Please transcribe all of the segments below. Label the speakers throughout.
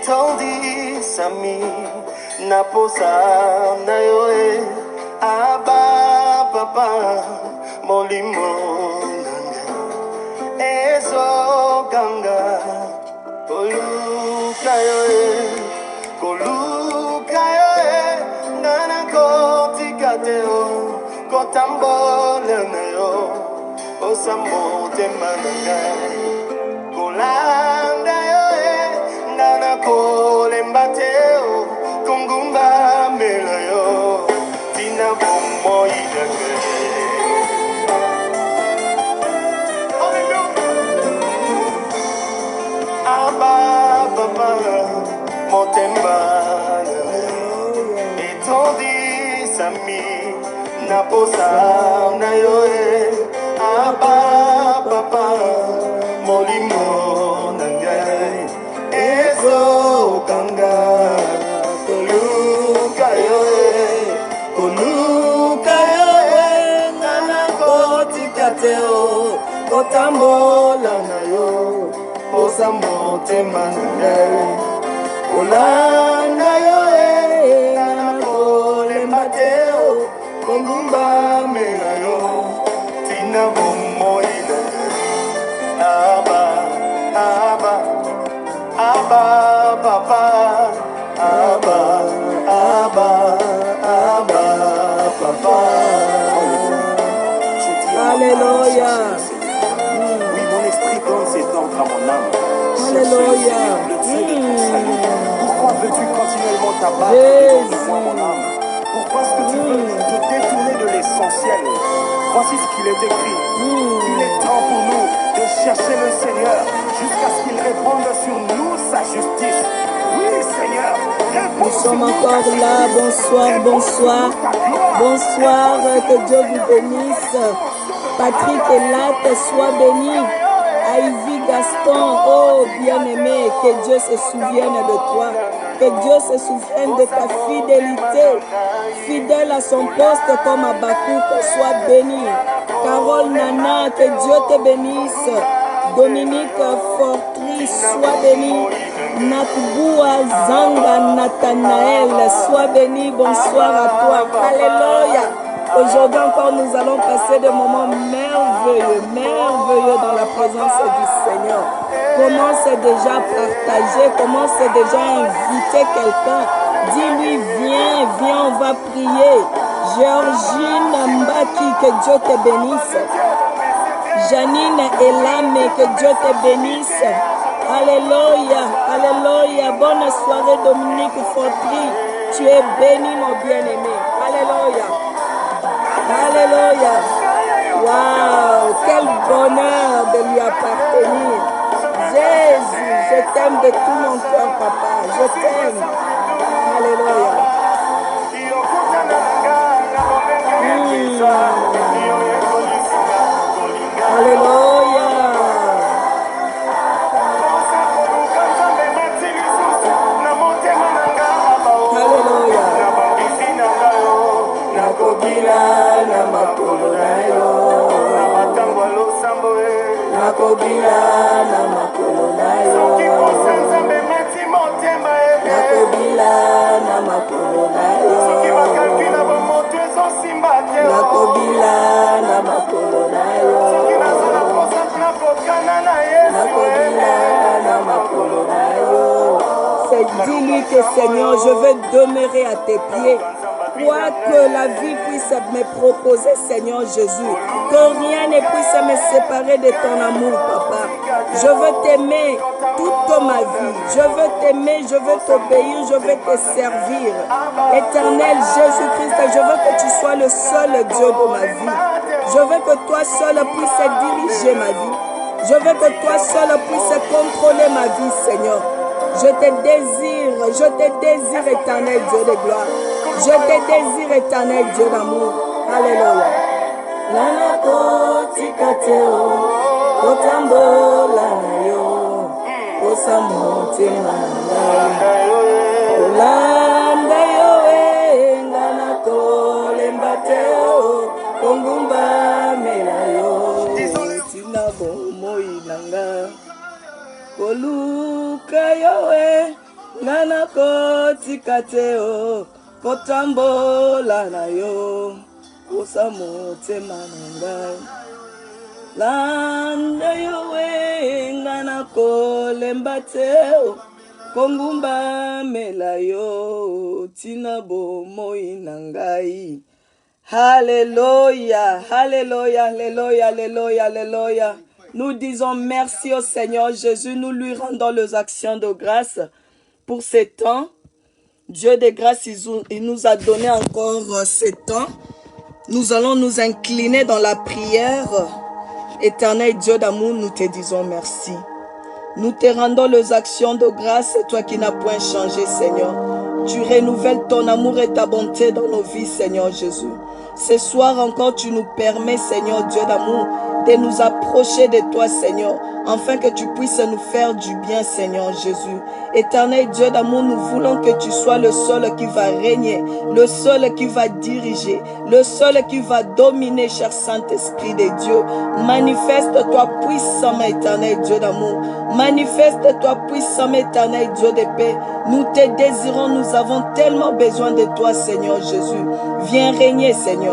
Speaker 1: Etondi sami naposa na yoe aba papa molimo nanga ezo ganga koluka yoe nana koti kateo kotambole na yo osamote mananga kolanda yoe nana kole mbateo kungumba mela yo tina bomo idake aba papa motemba etondi sami naposa na yoe aba papa molimo nangai ezo kanga koluka yoe nana koti kateo kotambola na yo posa motema nangai olanda yoe nana kole mateo kongumba mela yo tina bomo ina aba papa aba papa.
Speaker 2: Alléluia.
Speaker 1: Oui, mon esprit donne ses ordres à mon âme.
Speaker 2: Alléluia.
Speaker 1: Pourquoi veux-tu continuellement t'abattre autour de moi, mon âme? Pourquoi est-ce que tu veux te détourner de l'essentiel? Voici ce qu'il est écrit. Il est temps pour nous de chercher le Seigneur jusqu'à ce qu'il réponde sur nous sa justice. Oui, Seigneur,
Speaker 2: nous sommes encore là. Bonsoir. Que Dieu vous bénisse. Patrick et Latte, sois béni. Ivy Gaston, oh bien-aimé, que Dieu se souvienne de toi. Que Dieu se souvienne de ta fidélité. Fidèle à son poste comme Habakkuk, sois béni. Carole Nana, que Dieu te bénisse. Dominique Fortry, sois béni. Nakboua Zanga Nathanaël, sois béni. Bonsoir à toi. Alléluia. Aujourd'hui encore, nous allons passer des moments merveilleux dans la présence du Seigneur. Commence déjà à partager, commence déjà à inviter quelqu'un. Dis-lui, viens, on va prier. Georgine Mbaki, que Dieu te bénisse. Janine Elame, que Dieu te bénisse. Alléluia. Bonne soirée, Dominique Fortry. Tu es béni, mon bien-aimé. Alléluia. Waouh, quel bonheur de lui appartenir. Jésus, je t'aime de tout mon cœur, papa. Je t'aime. Alléluia. Alléluia.
Speaker 1: Nakobila na makolo na yo nakobila na makolo na yo nakobila na makolo na yo nakobila na makolo na yo nakobila na makolo na yo.
Speaker 2: Dis-lui que Seigneur, je veux demeurer à tes pieds. Quoi que la vie puisse me proposer, Seigneur Jésus, que rien ne puisse me séparer de ton amour, papa. Je veux t'aimer toute ma vie. Je veux t'aimer, je veux t'obéir, je veux te servir. Éternel Jésus-Christ, je veux que tu sois le seul Dieu de ma vie. Je veux que toi seul puisses diriger ma vie. Je veux que toi seul puisses contrôler ma vie, Seignor. Je te désire, éternel Dieu de gloire. Je te désire, éternel Dieu d'amour. Alléluia.
Speaker 1: Nana koti kateo, kotambola na yo, kosa motema na yo, olanda yo nana kole mbateo, kongumba mela yo, tina bomo inanga, koluka yo
Speaker 2: ngana kotika te o kotambola na yo kosa motema na ngai landa yo we ngana kolemba te o kongumba mela yo tina bomoi na ngai. Alléluia, alléluia, alléluia, alléluia, alléluia. Nous disons merci au Seigneur Jésus, nous lui rendons les actions de grâce pour ces temps. Dieu de grâce, il nous a donné encore ces temps. Nous allons nous incliner dans la prière. Éternel Dieu d'amour, nous te disons merci. Nous te rendons les actions de grâce, toi qui n'as point changé, Seigneur. Tu renouvelles ton amour et ta bonté dans nos vies, Seigneur Jésus. Ce soir encore, tu nous permets, Seigneur Dieu d'amour, de nous approcher de toi, Seigneur, afin que tu puisses nous faire du bien, Seigneur Jésus. Éternel Dieu d'amour, nous voulons que tu sois le seul qui va régner, le seul qui va diriger, le seul qui va dominer, cher Saint-Esprit de Dieu. Manifeste-toi puissamment, éternel Dieu d'amour. Manifeste-toi puissamment, éternel Dieu de paix. Nous te désirons, nous avons tellement besoin de toi, Seigneur Jésus. Viens régner, Seigneur.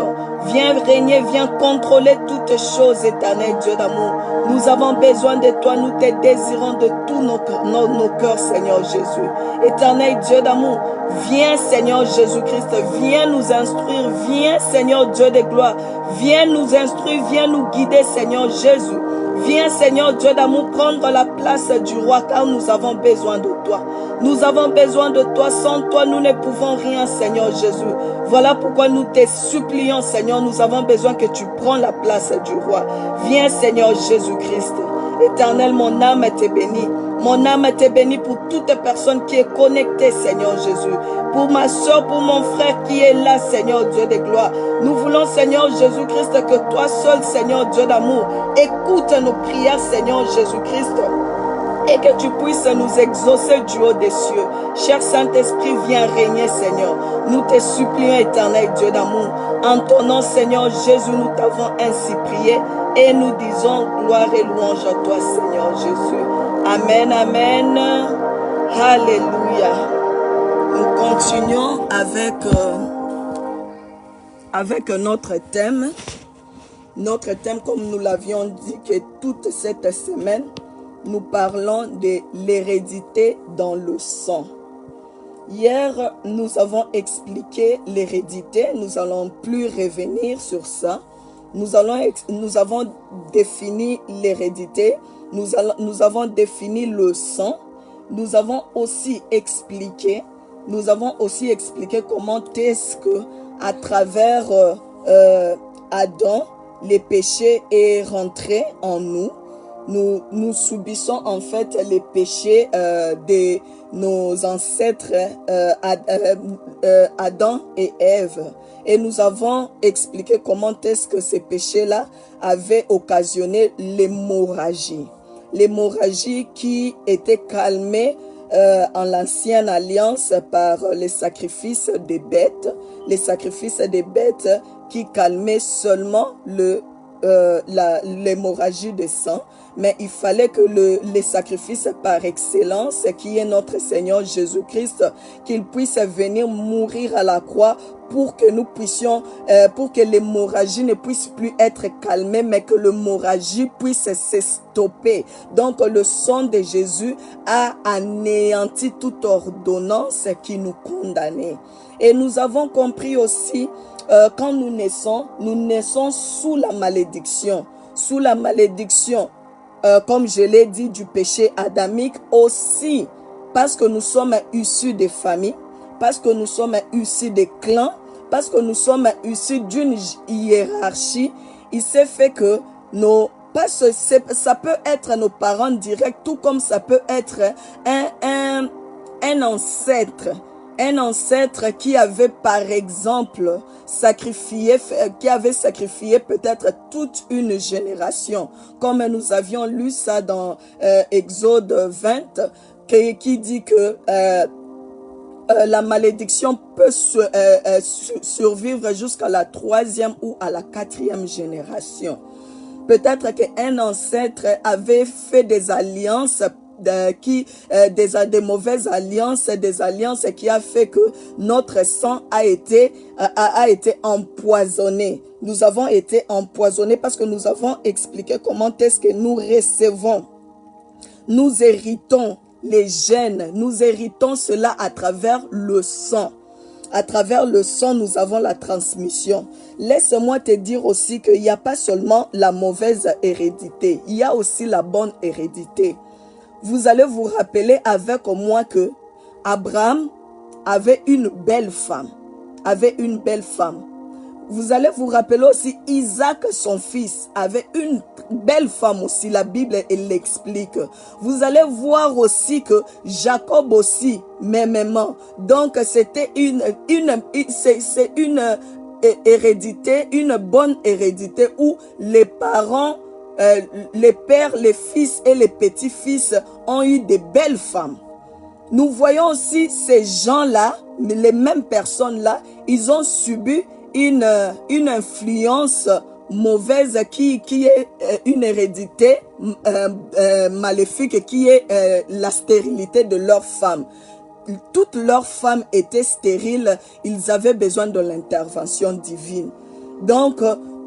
Speaker 2: Viens régner, viens contrôler toutes choses, éternel Dieu d'amour. Nous avons besoin de toi, nous te désirons de tous nos cœurs, Seigneur Jésus. Éternel Dieu d'amour, viens, Seigneur Jésus-Christ, viens nous instruire, viens, Seigneur Dieu de gloire, viens nous instruire, viens nous guider, Seigneur Jésus. Viens, Seigneur Dieu d'amour, prendre la place du roi, car nous avons besoin de toi. Nous avons besoin de toi. Sans toi, nous ne pouvons rien, Seigneur Jésus. Voilà pourquoi nous te supplions, Seigneur. Nous avons besoin que tu prends la place du roi. Viens, Seigneur Jésus-Christ. Éternel, mon âme te bénit. Mon âme te bénit pour toute personne qui est connectée, Seigneur Jésus. Pour ma soeur, pour mon frère qui est là, Seigneur Dieu de gloire. Nous voulons, Seigneur Jésus-Christ, que toi seul, Seigneur Dieu d'amour, écoute nos prières, Seigneur Jésus-Christ. Et que tu puisses nous exaucer du haut des cieux. Cher Saint-Esprit, viens régner, Seigneur. Nous te supplions, éternel Dieu d'amour. En ton nom, Seigneur Jésus, nous t'avons ainsi prié. Et nous disons gloire et louange à toi, Seigneur Jésus. Amen, amen. Alléluia. Nous continuons avec notre thème. Notre thème, comme nous l'avions dit, que toute cette semaine, nous parlons de l'hérédité dans le sang. Hier, nous avons expliqué l'hérédité. Nous n'allons plus revenir sur ça. Nous avons défini l'hérédité. Nous avons défini le sang. Nous avons aussi expliqué comment est-ce que à travers Adam, les péchés est rentré en nous. Nous subissons en fait les péchés de nos ancêtres Adam et Ève. Et nous avons expliqué comment est-ce que ces péchés-là avaient occasionné l'hémorragie. L'hémorragie qui était calmée en l'ancienne alliance par les sacrifices des bêtes. Les sacrifices des bêtes qui calmaient seulement l'hémorragie de sang. Mais il fallait que les sacrifices par excellence, qui est notre Seigneur Jésus-Christ, qu'il puisse venir mourir à la croix pour que nous puissions, pour que l'hémorragie ne puisse plus être calmée, mais que l'hémorragie puisse se stopper. Donc le sang de Jésus a anéanti toute ordonnance qui nous condamnait. Et nous avons compris aussi, quand nous naissons sous la malédiction. Sous la malédiction, comme je l'ai dit, du péché adamique aussi, parce que nous sommes issus des familles, parce que nous sommes issus des clans, parce que nous sommes issus d'une hiérarchie. Il s'est fait que ça peut être nos parents directs, tout comme ça peut être un ancêtre. Un ancêtre qui avait par exemple sacrifié peut-être toute une génération. Comme nous avions lu ça dans Exode 20, qui dit que la malédiction peut survivre jusqu'à la 3e ou à la 4e génération. Peut-être qu'un ancêtre avait fait des alliances des mauvaises alliances, des alliances qui a fait que notre sang a été empoisonné. Nous avons été empoisonnés parce que nous avons expliqué comment est-ce que nous recevons. Nous héritons les gènes, nous héritons cela à travers le sang. À travers le sang, nous avons la transmission. Laisse-moi te dire aussi qu'il n'y a pas seulement la mauvaise hérédité, il y a aussi la bonne hérédité. Vous allez vous rappeler avec moi que Abraham avait une belle femme. Vous allez vous rappeler aussi Isaac, son fils, avait une belle femme aussi. La Bible, elle l'explique. Vous allez voir aussi que Jacob aussi, mêmement. Donc, c'était une hérédité, une bonne hérédité où les parents, les pères, les fils et les petits-fils ont eu des belles femmes. Nous voyons aussi ces gens-là, les mêmes personnes-là, ils ont subi une influence mauvaise qui est une hérédité maléfique, qui est la stérilité de leurs femmes. Toutes leurs femmes étaient stériles, ils avaient besoin de l'intervention divine. Donc,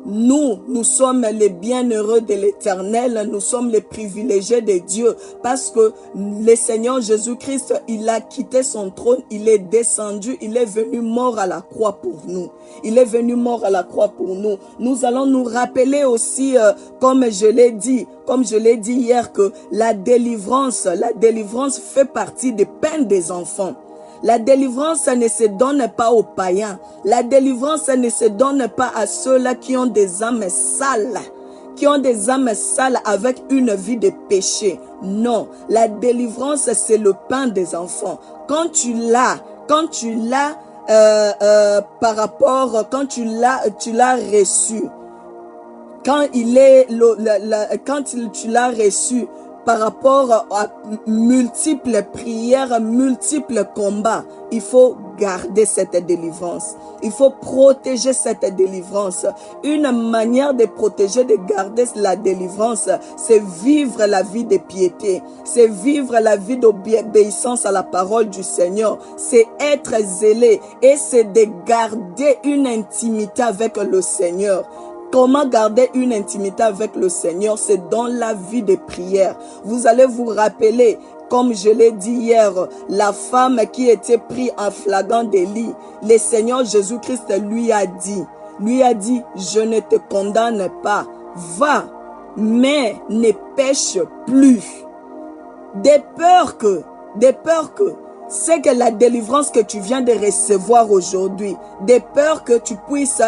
Speaker 2: nous sommes les bienheureux de l'Éternel, nous sommes les privilégiés de Dieu parce que le Seigneur Jésus-Christ, il a quitté son trône, il est descendu, il est venu mort à la croix pour nous. Il est venu mort à la croix pour nous. Nous allons nous rappeler aussi, comme je l'ai dit hier, que la délivrance fait partie des peines des enfants. La délivrance ne se donne pas aux païens. La délivrance ne se donne pas à ceux-là qui ont des âmes sales. Qui ont des âmes sales avec une vie de péché. Non, la délivrance, c'est le pain des enfants. Quand tu l'as par rapport, quand tu l'as reçu, quand tu l'as reçu, par rapport à multiples prières, multiples combats, il faut garder cette délivrance. Il faut protéger cette délivrance. Une manière de protéger, de garder la délivrance, c'est vivre la vie de piété. C'est vivre la vie d'obéissance à la parole du Seigneur. C'est être zélé et c'est de garder une intimité avec le Seigneur. Comment garder une intimité avec le Seigneur? C'est dans la vie de prière. Vous allez vous rappeler, comme je l'ai dit hier, la femme qui était prise en flagrant délit. Le Seigneur Jésus-Christ lui a dit, je ne te condamne pas. Va, mais ne pêche plus. De peur que, c'est que la délivrance que tu viens de recevoir aujourd'hui, de peur que tu puisses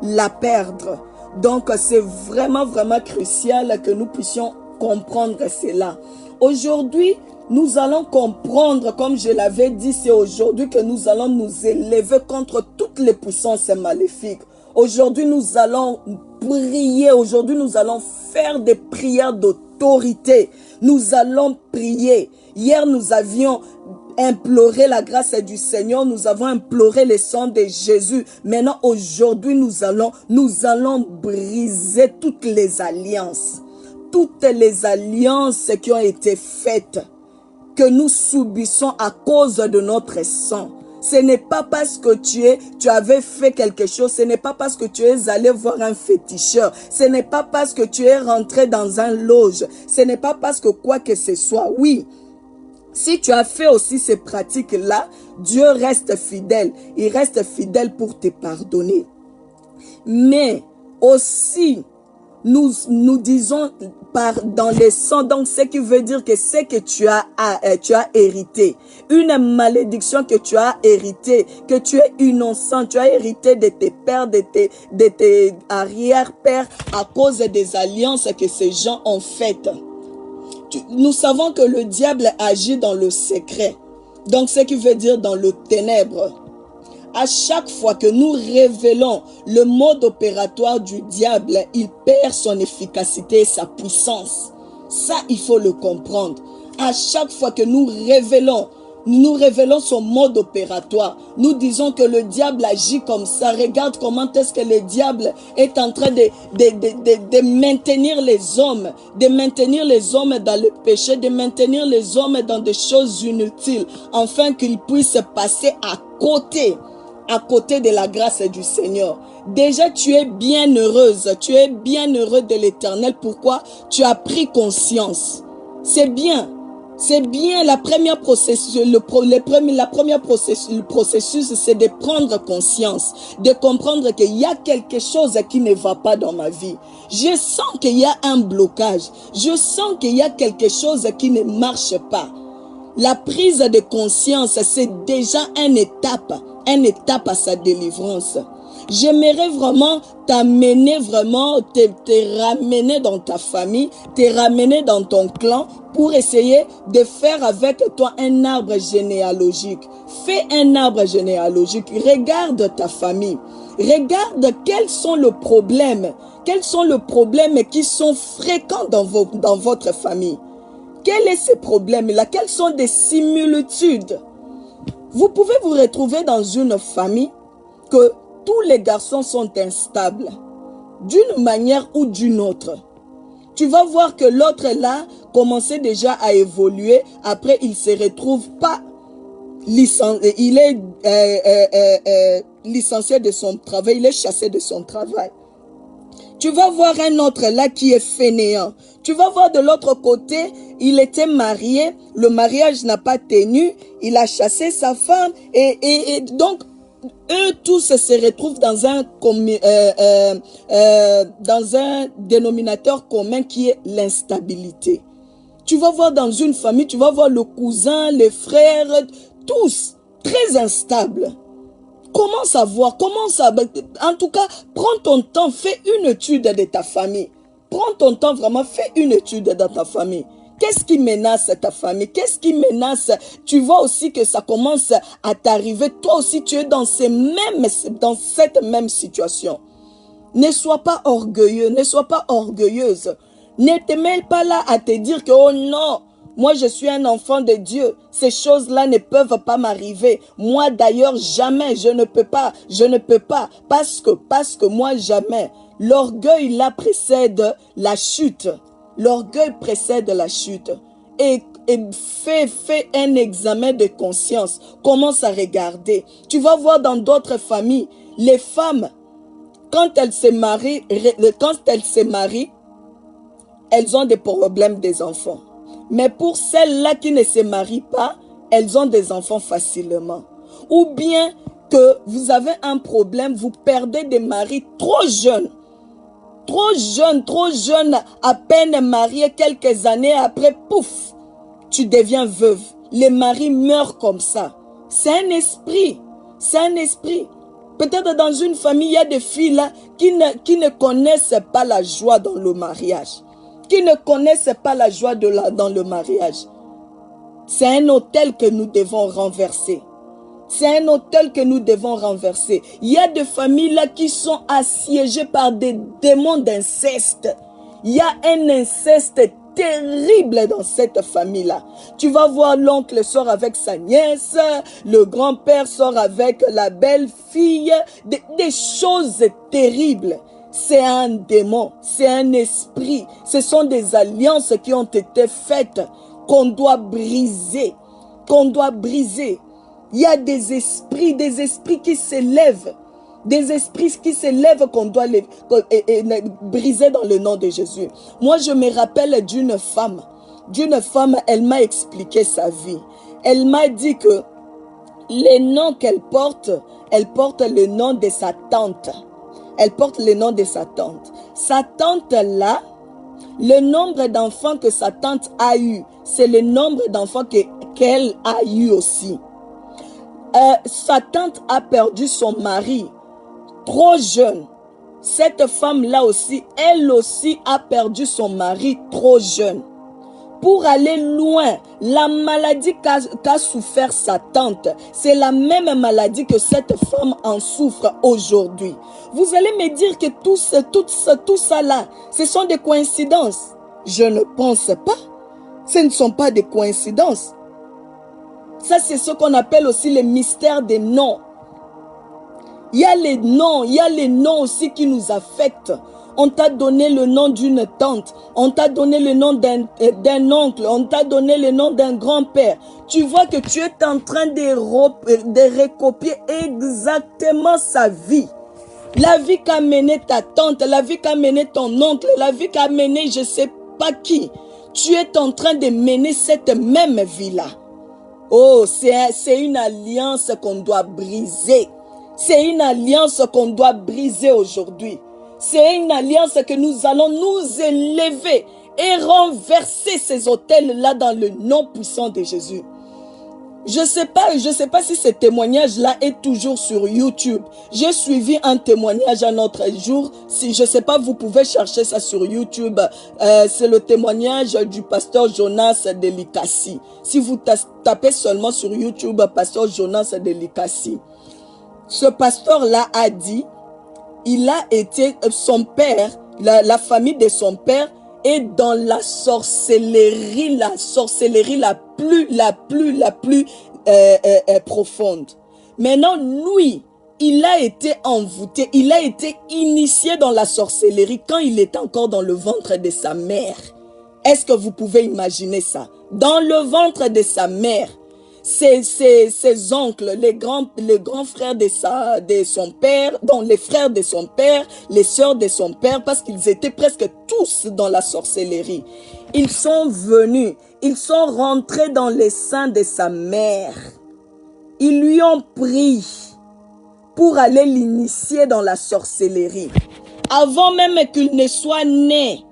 Speaker 2: la perdre. Donc, c'est vraiment crucial que nous puissions comprendre cela. Aujourd'hui, nous allons comprendre, comme je l'avais dit, c'est aujourd'hui que nous allons nous élever contre toutes les puissances maléfiques. Aujourd'hui, nous allons prier. Aujourd'hui, nous allons faire des prières d'autorité. Nous allons prier. Hier, nous avions imploré la grâce du Seigneur, nous avons imploré le sang de Jésus. Maintenant, aujourd'hui, nous allons briser toutes les alliances qui ont été faites, que nous subissons à cause de notre sang. Ce n'est pas parce que tu avais fait quelque chose, ce n'est pas parce que tu es allé voir un féticheur, ce n'est pas parce que tu es rentré dans un loge, ce n'est pas parce que quoi que ce soit. Oui, si tu as fait aussi ces pratiques-là, Dieu reste fidèle. Il reste fidèle pour te pardonner. Mais aussi, nous disons dans les sangs, donc ce qui veut dire que c'est que tu as hérité. Une malédiction que tu as hérité, que tu es innocent, tu as hérité de tes pères, de tes arrière-pères à cause des alliances que ces gens ont faites. Nous savons que le diable agit dans le secret. Donc, ce qui veut dire dans le ténèbre. À chaque fois que nous révélons le mode opératoire du diable, il perd son efficacité et sa puissance. Ça, il faut le comprendre. À chaque fois que nous révélons nous révélons son mode opératoire. Nous disons que le diable agit comme ça. Regarde comment est-ce que le diable est en train de maintenir les hommes, de maintenir les hommes dans le péché, de maintenir les hommes dans des choses inutiles, afin qu'ils puissent passer à côté de la grâce du Seigneur. Déjà, tu es bien heureuse, tu es bien heureux de l'Éternel. Pourquoi? Tu as pris conscience. C'est bien. C'est bien, la première processus, le processus, c'est de prendre conscience, de comprendre qu'il y a quelque chose qui ne va pas dans ma vie. Je sens qu'il y a un blocage. Je sens qu'il y a quelque chose qui ne marche pas. La prise de conscience, c'est déjà une étape à sa délivrance. J'aimerais vraiment t'amener, te ramener dans ta famille, te ramener dans ton clan pour essayer de faire avec toi un arbre généalogique. Fais un arbre généalogique. Regarde ta famille. Regarde quels sont les problèmes. Quels sont les problèmes qui sont fréquents dans votre famille. Quels sont ces problèmes-là? Quelles sont des similitudes? Vous pouvez vous retrouver dans une famille que tous les garçons sont instables, d'une manière ou d'une autre. Tu vas voir que l'autre là commençait déjà à évoluer. Après, il se retrouve pas licencié. Il est licencié de son travail. Il est chassé de son travail. Tu vas voir un autre là qui est fainéant. Tu vas voir de l'autre côté, il était marié. Le mariage n'a pas tenu. Il a chassé sa femme. Et donc, eux tous se retrouvent dans un dénominateur commun qui est l'instabilité. Tu vas voir dans une famille, tu vas voir le cousin, les frères, tous très instables. Comment savoir? En tout cas, prends ton temps, fais une étude de ta famille. Prends ton temps vraiment, fais une étude de ta famille. Qu'est-ce qui menace ta famille? Qu'est-ce qui menace? Tu vois aussi que ça commence à t'arriver. Toi aussi, tu es dans cette même situation. Ne sois pas orgueilleux, ne sois pas orgueilleuse. Ne te mêle pas là à te dire que, oh non, moi je suis un enfant de Dieu. Ces choses-là ne peuvent pas m'arriver. Moi d'ailleurs, jamais, je ne peux pas. Parce que moi, jamais. L'orgueil là précède la chute. L'orgueil précède la chute. Et fais un examen de conscience. Commence à regarder. Tu vas voir dans d'autres familles, les femmes, quand elles se marient, elles ont des problèmes des enfants. Mais pour celles-là qui ne se marient pas, elles ont des enfants facilement. Ou bien que vous avez un problème, vous perdez des maris trop jeunes. Trop jeune, à peine marié, quelques années après, pouf, tu deviens veuve. Les maris meurent comme ça. C'est un esprit. Peut-être dans une famille, il y a des filles là qui ne connaissent pas la joie dans le mariage. Qui ne connaissent pas la joie dans le mariage. C'est un autel que nous devons renverser. C'est un autel que nous devons renverser. Il y a des familles là qui sont assiégées par des démons d'inceste. Il y a un inceste terrible dans cette famille-là. Tu vas voir l'oncle sort avec sa nièce, le grand-père sort avec la belle-fille, des choses terribles. C'est un démon, c'est un esprit. Ce sont des alliances qui ont été faites, qu'on doit briser, Il y a des esprits qui s'élèvent. Des esprits qui s'élèvent qu'on doit briser dans le nom de Jésus. Moi, je me rappelle d'une femme, elle m'a expliqué sa vie. Elle m'a dit que les noms qu'elle porte, elle porte le nom de sa tante. Elle porte le nom de sa tante. Sa tante-là, le nombre d'enfants que sa tante a eu, c'est le nombre d'enfants qu'elle a eu aussi. Sa tante a perdu son mari trop jeune. Cette femme-là aussi, elle aussi a perdu son mari trop jeune. Pour aller loin, la maladie qu'a souffert sa tante, c'est la même maladie que cette femme en souffre aujourd'hui. Vous allez me dire que tout ça là, ce sont des coïncidences. Je ne pense pas. Ce ne sont pas des coïncidences. Ça, c'est ce qu'on appelle aussi le mystère des noms. Il y a les noms aussi qui nous affectent. On t'a donné le nom d'une tante, on t'a donné le nom d'un oncle, on t'a donné le nom d'un grand-père. Tu vois que tu es en train de recopier exactement sa vie. La vie qu'a mené ta tante, la vie qu'a mené ton oncle, la vie qu'a mené je ne sais pas qui. Tu es en train de mener cette même vie-là. Oh, c'est une alliance qu'on doit briser. C'est une alliance qu'on doit briser aujourd'hui. C'est une alliance que nous allons nous élever et renverser ces autels-là dans le nom puissant de Jésus. Je sais pas si ce témoignage-là est toujours sur YouTube. J'ai suivi un témoignage un autre jour. Si je sais pas, vous pouvez chercher ça sur YouTube. C'est le témoignage du pasteur Jonas de Likasi. Si vous tapez seulement sur YouTube, pasteur Jonas de Likasi. Ce pasteur-là a dit, il a été, son père, la famille de son père est dans la sorcellerie la plus profonde. Maintenant, lui, il a été envoûté, il a été initié dans la sorcellerie quand il était encore dans le ventre de sa mère. Est-ce que vous pouvez imaginer ça? Dans le ventre de sa mère. Ses oncles, les grands frères de son père, donc les frères de son père, les sœurs de son père, parce qu'ils étaient presque tous dans la sorcellerie. Ils sont venus, ils sont rentrés dans les seins de sa mère. Ils lui ont pris pour aller l'initier dans la sorcellerie. Avant même qu'il ne soit né,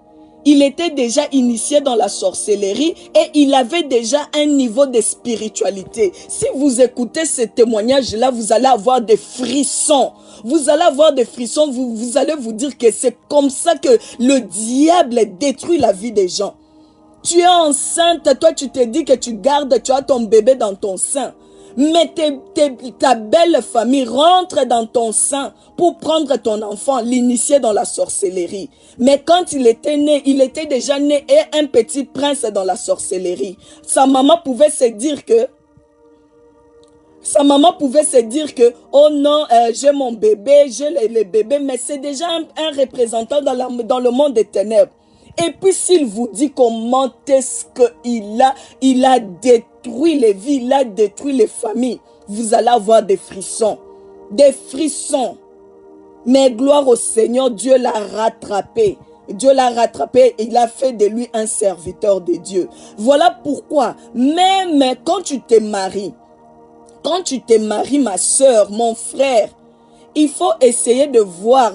Speaker 2: il était déjà initié dans la sorcellerie et il avait déjà un niveau de spiritualité. Si vous écoutez ce témoignage-là, vous allez avoir des frissons. Vous allez avoir des frissons, vous allez vous dire que c'est comme ça que le diable détruit la vie des gens. Tu es enceinte, toi tu te dis que tu as ton bébé dans ton sein. Mais ta belle famille rentre dans ton sein pour prendre ton enfant, l'initier dans la sorcellerie. Mais quand il était né, il était déjà né et un petit prince dans la sorcellerie. Sa maman pouvait se dire que, oh non, j'ai mon bébé, j'ai le bébé, mais c'est déjà un représentant dans le monde des ténèbres. Et puis s'il vous dit comment est-ce qu'il a détruit les vies, il a détruit les familles, vous allez avoir des frissons. Des frissons. Mais gloire au Seigneur, Dieu l'a rattrapé. Dieu l'a rattrapé et il a fait de lui un serviteur de Dieu. Voilà pourquoi, même quand tu te maries, ma soeur, mon frère, il faut essayer de voir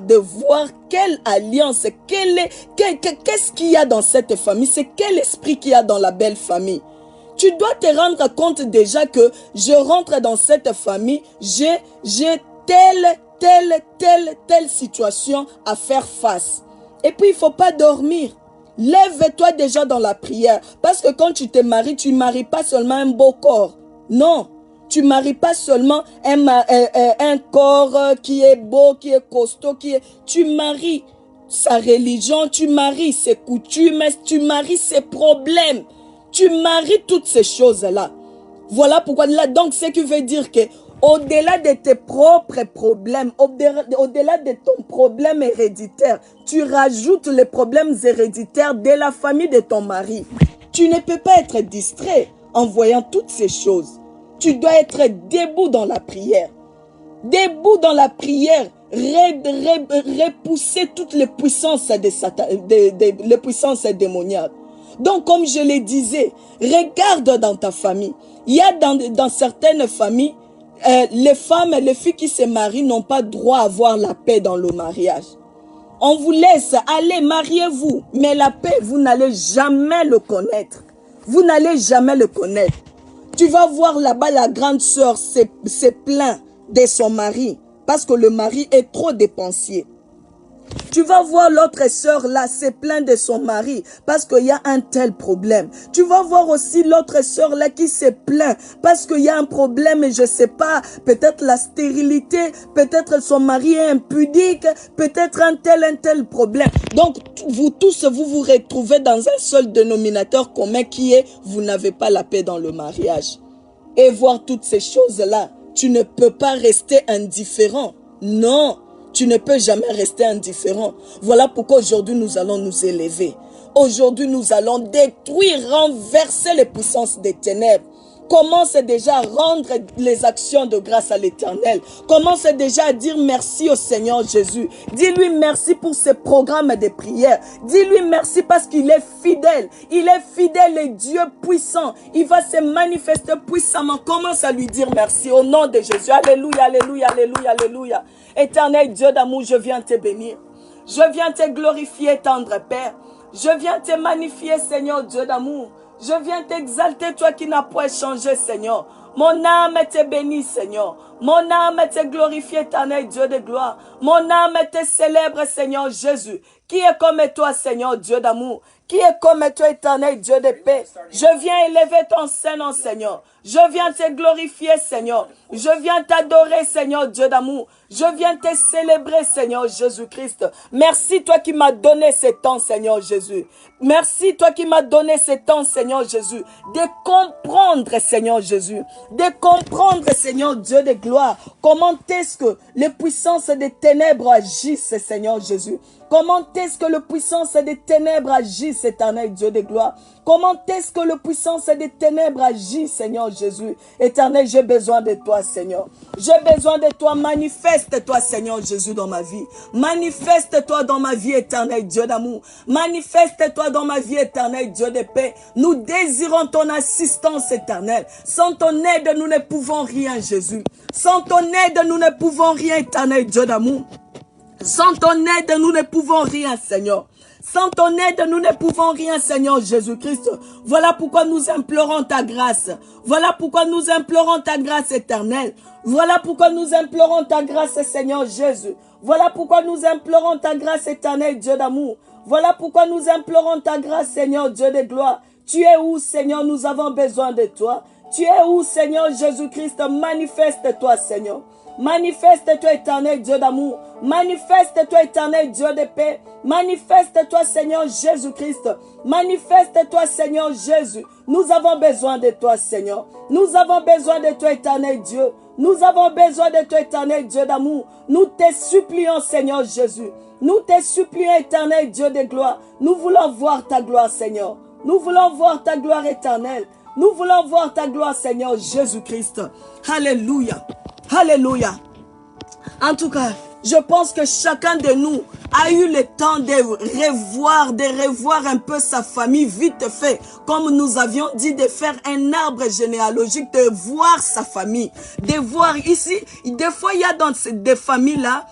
Speaker 2: quelle alliance, qu'est-ce qu'il y a dans cette famille, c'est quel esprit qu'il y a dans la belle famille. Tu dois te rendre compte déjà que je rentre dans cette famille, j'ai telle situation à faire face. Et puis il faut pas dormir. Lève-toi déjà dans la prière. Parce que quand tu te maries, tu ne maries pas seulement un beau corps. Non. Tu ne maries pas seulement un corps qui est beau, qui est costaud, tu maries sa religion, tu maries ses coutumes, tu maries ses problèmes. Tu maries toutes ces choses-là. Voilà pourquoi là, donc, ce qui veut dire que au-delà de tes propres problèmes, au-delà de ton problème héréditaire, tu rajoutes les problèmes héréditaires de la famille de ton mari. Tu ne peux pas être distrait en voyant toutes ces choses. Tu dois être debout dans la prière. Debout dans la prière, repousser toutes les puissances les puissances démoniaques. Donc, comme je le disais, regarde dans ta famille. Il y a dans certaines familles, les femmes et les filles qui se marient n'ont pas droit à avoir la paix dans le mariage. On vous laisse, allez, mariez-vous. Mais la paix, vous n'allez jamais le connaître. Vous n'allez jamais le connaître. Tu vas voir là-bas la grande sœur se plaint de son mari parce que le mari est trop dépensier. Tu vas voir l'autre sœur là se plaint de son mari parce qu'il y a un tel problème. Tu vas voir aussi l'autre sœur là qui se plaint parce qu'il y a un problème et je sais pas, peut-être la stérilité, peut-être son mari est impudique, peut-être un tel problème. Donc vous tous vous vous retrouvez dans un seul dénominateur commun qui est vous n'avez pas la paix dans le mariage. et voir toutes ces choses-là, tu ne peux pas rester indifférent. Non, tu ne peux jamais rester indifférent. Voilà pourquoi aujourd'hui nous allons nous élever. Aujourd'hui nous allons détruire, renverser les puissances des ténèbres. Commence déjà à rendre les actions de grâce à l'Éternel. Commence déjà à dire merci au Seigneur Jésus. Dis-lui merci pour ses programmes de prière. Dis-lui merci parce qu'il est fidèle. Il est fidèle et Dieu puissant. Il va se manifester puissamment. Commence à lui dire merci au nom de Jésus. Alléluia, alléluia, alléluia, alléluia. Éternel Dieu d'amour, je viens te bénir. Je viens te glorifier, tendre Père. Je viens te magnifier, Seigneur Dieu d'amour. Je viens t'exalter, toi qui n'as point changé, Seigneur. Mon âme te bénit, Seigneur. Mon âme te glorifie, éternel Dieu de gloire. Mon âme te célèbre, Seigneur Jésus. Qui est comme toi, Seigneur Dieu d'amour? Qui est comme toi, éternel Dieu de paix? Je viens élever ton Saint-Nom, Seigneur. Je viens te glorifier, Seigneur. Je viens t'adorer, Seigneur Dieu d'amour. Je viens te célébrer, Seigneur Jésus-Christ. Merci, toi qui m'as donné ce temps, Seigneur Jésus. Merci, toi qui m'as donné ce temps, Seigneur Jésus, de comprendre, Seigneur Jésus, de comprendre, Seigneur Dieu de gloire, comment est-ce que les puissances des ténèbres agissent, Seigneur Jésus. Comment est-ce que les puissances des ténèbres agissent, éternel Dieu de gloire? Comment est-ce que les puissances des ténèbres agissent, Seigneur Jésus? Éternel, j'ai besoin de toi, Seigneur. J'ai besoin de toi. Manifeste-toi, Seigneur Jésus, dans ma vie. Manifeste-toi dans ma vie, éternel Dieu d'amour. Manifeste-toi dans ma vie, éternel Dieu de paix. Nous désirons ton assistance éternelle. Sans ton aide, nous ne pouvons rien, Jésus. Sans ton aide, nous ne pouvons rien, éternel Dieu d'amour. Sans ton aide, nous ne pouvons rien, Seigneur. Sans ton aide, nous ne pouvons rien, Seigneur Jésus-Christ. Voilà pourquoi nous implorons ta grâce. Voilà pourquoi nous implorons ta grâce éternelle. Voilà pourquoi nous implorons ta grâce, Seigneur Jésus. Voilà pourquoi nous implorons ta grâce éternelle, Dieu d'amour. Voilà pourquoi nous implorons ta grâce, Seigneur Dieu de gloire. Tu es où, Seigneur? Nous avons besoin de toi. Tu es où, Seigneur Jésus-Christ? Manifeste-toi, Seigneur. Manifeste-toi, éternel Dieu d'amour. Manifeste-toi, éternel Dieu de paix. Manifeste-toi, Seigneur Jésus-Christ. Manifeste-toi, Seigneur Jésus. Nous avons besoin de toi, Seigneur. Nous avons besoin de toi, éternel Dieu. Nous avons besoin de toi, éternel Dieu d'amour. Nous te supplions, Seigneur Jésus. Nous te supplions, éternel Dieu de gloire. Nous voulons voir ta gloire, Seigneur. Nous voulons voir ta gloire éternelle. Nous voulons voir ta gloire, Seigneur Jésus-Christ. Alléluia. Alléluia. En tout cas, je pense que chacun de nous a eu le temps de revoir un peu sa famille vite fait. Comme nous avions dit, de faire un arbre généalogique, de voir sa famille. De voir ici, des fois il y a dans des familles-là,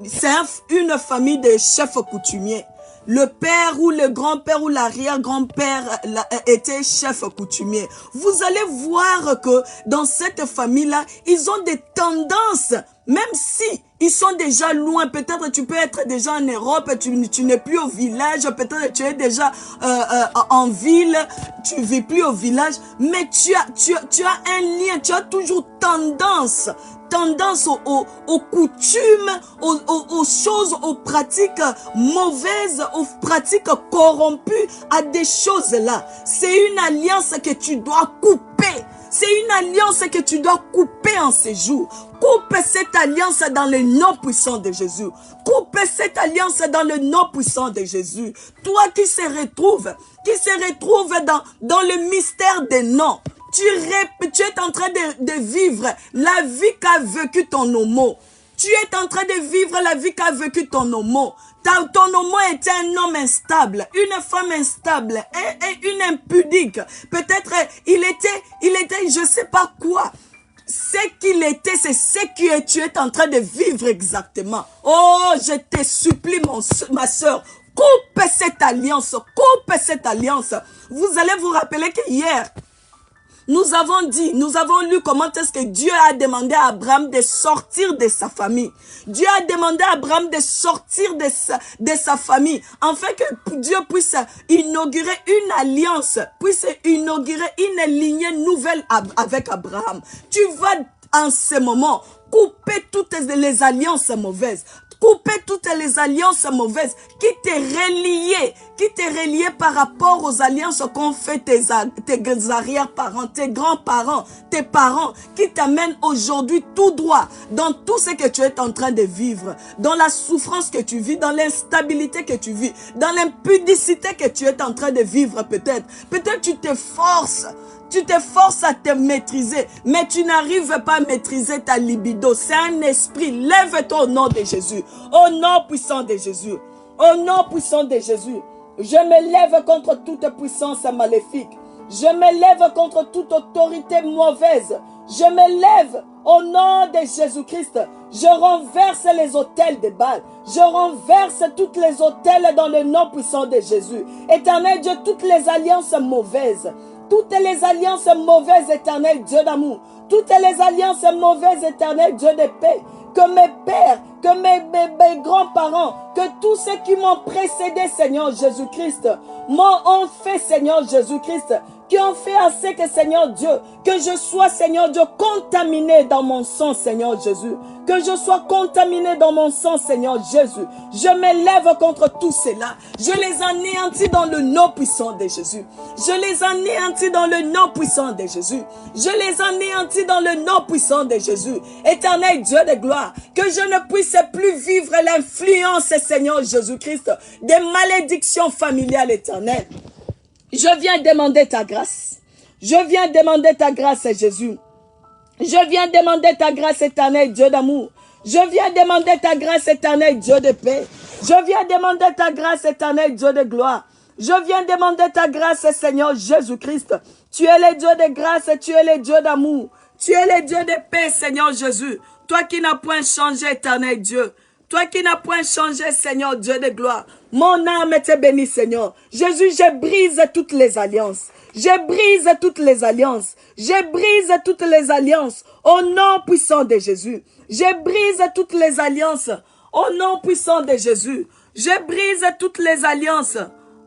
Speaker 2: c'est une famille de chefs coutumiers. Le père ou le grand-père ou l'arrière-grand-père était chef coutumier. Vous allez voir que dans cette famille-là, ils ont des tendances, même si ils sont déjà loin. Peut-être tu peux être déjà en Europe, tu n'es plus au village, peut-être tu es déjà en ville, tu vis plus au village, mais tu as un lien, tu as toujours tendance aux coutumes, aux choses, aux pratiques mauvaises, aux pratiques corrompues, à des choses là. C'est une alliance que tu dois couper. C'est une alliance que tu dois couper en ces jours. Coupe cette alliance dans le nom puissant de Jésus. Coupe cette alliance dans le nom puissant de Jésus. Toi qui se retrouve dans le mystère des noms. Tu es en train de vivre la vie qu'a vécu ton homo. Tu es en train de vivre la vie qu'a vécu ton homo. Ton homo était un homme instable, une femme instable, et une impudique. Peut-être il était je sais pas quoi. Ce qu'il était, c'est ce que tu es en train de vivre exactement. Oh, je te supplie, ma soeur, coupe cette alliance, coupe cette alliance. Vous allez vous rappeler que hier, nous avons lu comment est-ce que Dieu a demandé à Abraham de sortir de sa famille. Dieu a demandé à Abraham de sortir de sa famille, afin que Dieu puisse inaugurer une alliance, puisse inaugurer une lignée nouvelle avec Abraham. Tu vas en ce moment couper toutes les alliances mauvaises. couper toutes les alliances mauvaises qui t'est relié par rapport aux alliances qu'ont fait tes arrière-parents, tes grands-parents, tes parents, qui t'amènent aujourd'hui tout droit dans tout ce que tu es en train de vivre, dans la souffrance que tu vis, dans l'instabilité que tu vis, dans l'impudicité que tu es en train de vivre peut-être. Peut-être tu te forces à te maîtriser, mais tu n'arrives pas à maîtriser ta libido. C'est un esprit. Lève-toi au nom de Jésus. Au nom puissant de Jésus. Au nom puissant de Jésus. Je me lève contre toute puissance maléfique. Je me lève contre toute autorité mauvaise. Je me lève au nom de Jésus-Christ. Je renverse les autels de Baal. Je renverse toutes les autels dans le nom puissant de Jésus. Éternel Dieu, toutes les alliances mauvaises. Toutes les alliances mauvaises, éternel Dieu d'amour. Toutes les alliances mauvaises, éternel Dieu de paix. Que mes pères, que mes grands-parents, que tous ceux qui m'ont précédé, Seigneur Jésus-Christ, ont fait, Seigneur Jésus-Christ, qui ont fait assez que, Seigneur Dieu, que je sois, Seigneur Dieu, contaminé dans mon sang, Seigneur Jésus. Que je sois contaminé dans mon sang, Seigneur Jésus. Je me lève contre tout cela. Je les anéantis dans le nom puissant de Jésus. Je les anéantis dans le nom puissant de Jésus. Je les anéantis dans le nom puissant de Jésus. Éternel Dieu de gloire, que je ne puisse plus vivre l'influence, Seigneur Jésus-Christ, des malédictions familiales éternelles. Je viens demander ta grâce. Je viens demander ta grâce, Jésus. Je viens demander ta grâce éternelle, Dieu d'amour. Je viens demander ta grâce éternelle, Dieu de paix. Je viens demander ta grâce éternelle, Dieu de gloire. Je viens demander ta grâce, Seigneur Jésus-Christ. Tu es le Dieu de grâce, tu es le Dieu d'amour. Tu es le Dieu de paix, Seigneur Jésus. Toi qui n'as point changé, éternel Dieu. Toi qui n'as point changé, Seigneur Dieu de gloire. Mon âme te bénit, Seigneur. Jésus, je brise toutes les alliances. Je brise toutes les alliances. Je brise toutes les alliances au nom puissant de Jésus. Je brise toutes les alliances au nom puissant de Jésus. Je brise toutes les alliances